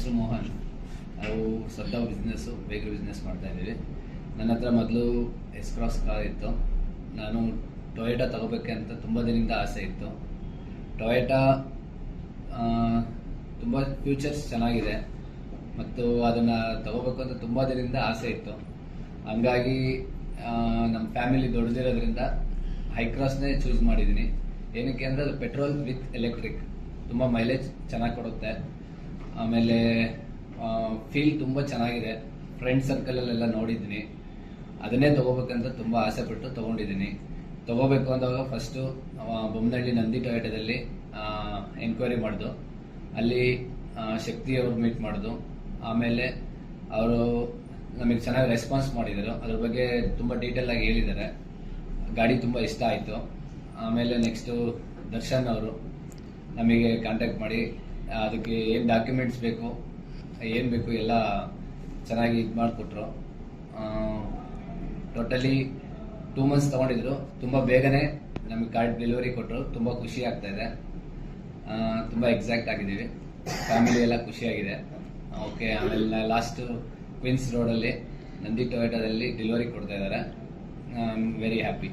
ಹೆಸರು ಮೋಹನ್. ನಾವು ಸ್ವಂತ ಬಿಸ್ನೆಸ್ಸು ಬೇಕರಿ ಬಿಸ್ನೆಸ್ ಮಾಡ್ತಾಯಿದ್ದೀವಿ. ನನ್ನ ಹತ್ರ ಮೊದಲು ಎಸ್ ಕ್ರಾಸ್ ಕಾರ್ ಇತ್ತು. ನಾನು ಟೊಯೋಟಾ ತಗೋಬೇಕೆ ಅಂತ ತುಂಬ ದಿನದಿಂದ ಆಸೆ ಇತ್ತು. ಟೊಯೋಟಾ ತುಂಬ ಫ್ಯೂಚರ್ಸ್ ಚೆನ್ನಾಗಿದೆ ಮತ್ತು ಅದನ್ನು ತಗೋಬೇಕು ಅಂತ ತುಂಬ ದಿನದಿಂದ ಆಸೆ ಇತ್ತು. ಹಂಗಾಗಿ ನಮ್ಮ ಫ್ಯಾಮಿಲಿ ದೊಡ್ಡದಿರೋದ್ರಿಂದ ಹೈಕ್ರಾಸ್ನೇ ಚೂಸ್ ಮಾಡಿದ್ದೀನಿ. ಏನಕ್ಕೆ ಅಂದರೆ ಅದು ಪೆಟ್ರೋಲ್ ವಿತ್ ಎಲೆಕ್ಟ್ರಿಕ್, ತುಂಬ ಮೈಲೇಜ್ ಚೆನ್ನಾಗಿ ಕೊಡುತ್ತೆ. ಆಮೇಲೆ ಫೀಲ್ ತುಂಬ ಚೆನ್ನಾಗಿದೆ. ಫ್ರೆಂಡ್ ಸರ್ಕಲಲ್ಲೆಲ್ಲ ನೋಡಿದ್ದೀನಿ, ಅದನ್ನೇ ತೊಗೋಬೇಕಂತ ತುಂಬ ಆಸೆಪಟ್ಟು ತೊಗೊಂಡಿದ್ದೀನಿ. ತೊಗೋಬೇಕು ಅಂದಾಗ ಫಸ್ಟು ಬೊಮ್ಮನಹಳ್ಳಿ ನಂದಿ ಟೊಯೋಟಾದಲ್ಲಿ ಎಂಕ್ವೈರಿ ಮಾಡಿದು. ಅಲ್ಲಿ ಶಕ್ತಿ ಅವ್ರು ಮೀಟ್ ಮಾಡಿದು. ಆಮೇಲೆ ಅವರು ನಮಗೆ ಚೆನ್ನಾಗಿ ರೆಸ್ಪಾನ್ಸ್ ಮಾಡಿದರು. ಅದ್ರ ಬಗ್ಗೆ ತುಂಬ ಡೀಟೇಲ್ ಆಗಿ ಹೇಳಿದ್ದಾರೆ. ಗಾಡಿ ತುಂಬ ಇಷ್ಟ ಆಯಿತು. ಆಮೇಲೆ ನೆಕ್ಸ್ಟು ದರ್ಶನ್ ಅವರು ನಮಗೆ ಕಾಂಟ್ಯಾಕ್ಟ್ ಮಾಡಿ ಅದಕ್ಕೆ ಏನು ಡಾಕ್ಯುಮೆಂಟ್ಸ್ ಬೇಕು ಏನು ಬೇಕು ಎಲ್ಲ ಚೆನ್ನಾಗಿ ಇದು ಮಾಡಿಕೊಟ್ರು. Totally 2 months ತೊಗೊಂಡಿದ್ರು. ತುಂಬ ಬೇಗನೆ ನಮಗೆ ಕಾರ್ಡ್ ಡೆಲಿವರಿ ಕೊಟ್ಟರು. ತುಂಬ ಖುಷಿ ಆಗ್ತಾ ಇದೆ. ತುಂಬ ಎಕ್ಸಾಕ್ಟ್ ಆಗಿದ್ದೀವಿ. ಫ್ಯಾಮಿಲಿ ಎಲ್ಲ ಖುಷಿಯಾಗಿದೆ. ಓಕೆ. ಆಮೇಲೆ ಲಾಸ್ಟು ಕ್ವೀನ್ಸ್ ರೋಡಲ್ಲಿ ನಂದಿ ಟೊಯೋಟಾದಲ್ಲಿ ಡೆಲಿವರಿ ಕೊಡ್ತಾ ಇದ್ದಾರೆ. I am very happy.